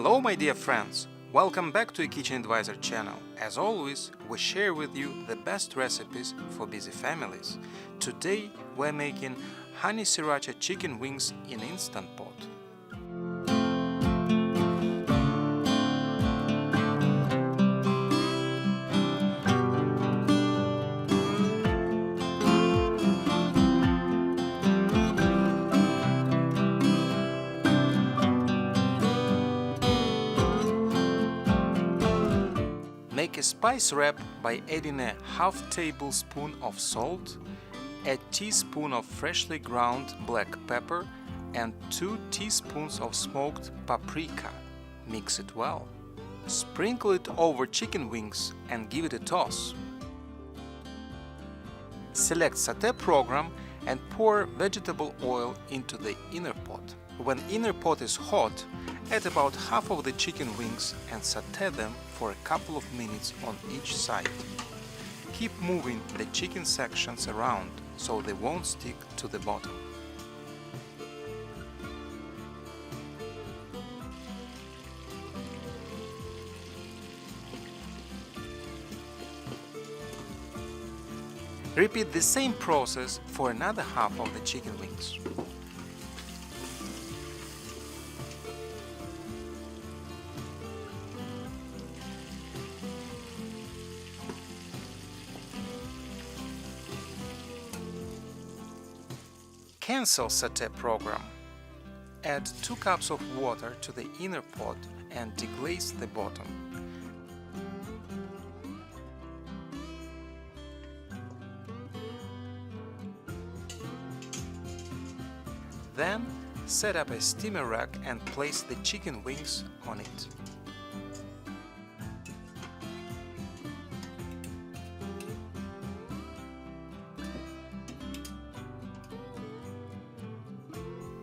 Hello my dear friends! Welcome back to a Kitchen Advisor channel. As always, we share with you the best recipes for busy families. Today we're making Honey Sriracha Chicken Wings in Instant Pot. Make a spice wrap by adding a half tablespoon of salt, a teaspoon of freshly ground black pepper and 2 teaspoons of smoked paprika. Mix it well. Sprinkle it over chicken wings and give it a toss. Select sauté program and pour vegetable oil into the inner pot. When inner pot is hot, add about half of the chicken wings and sauté them for a couple of minutes on each side. Keep moving the chicken sections around so they won't stick to the bottom. Repeat the same process for another half of the chicken wings. Cancel sauté program. Add 2 cups of water to the inner pot and deglaze the bottom. Then set up a steamer rack and place the chicken wings on it.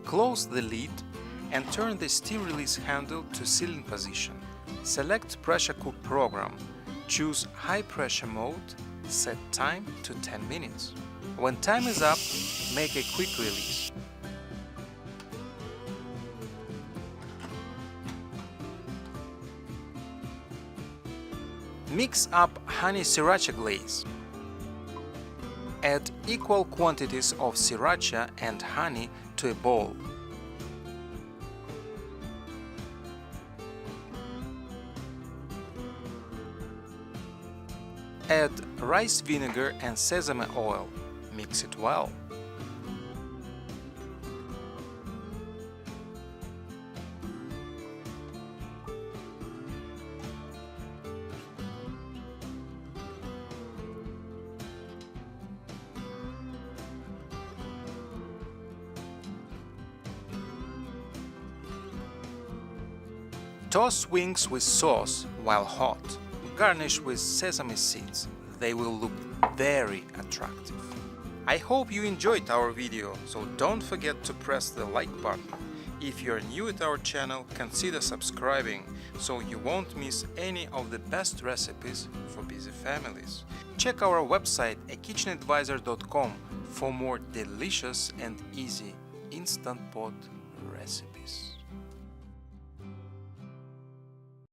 Close the lid and turn the steam release handle to sealing position. Select pressure cook program. Choose high pressure mode. Set time to 10 minutes. When time is up, make a quick release. Mix up honey sriracha glaze. Add equal quantities of sriracha and honey to a bowl. Add rice vinegar and sesame oil. Mix it well. Toss wings with sauce while hot. Garnish with sesame seeds. They will look very attractive. I hope you enjoyed our video, so don't forget to press the like button. If you're new at our channel, consider subscribing so you won't miss any of the best recipes for busy families. Check our website at kitchenadvisor.com for more delicious and easy Instant Pot recipes.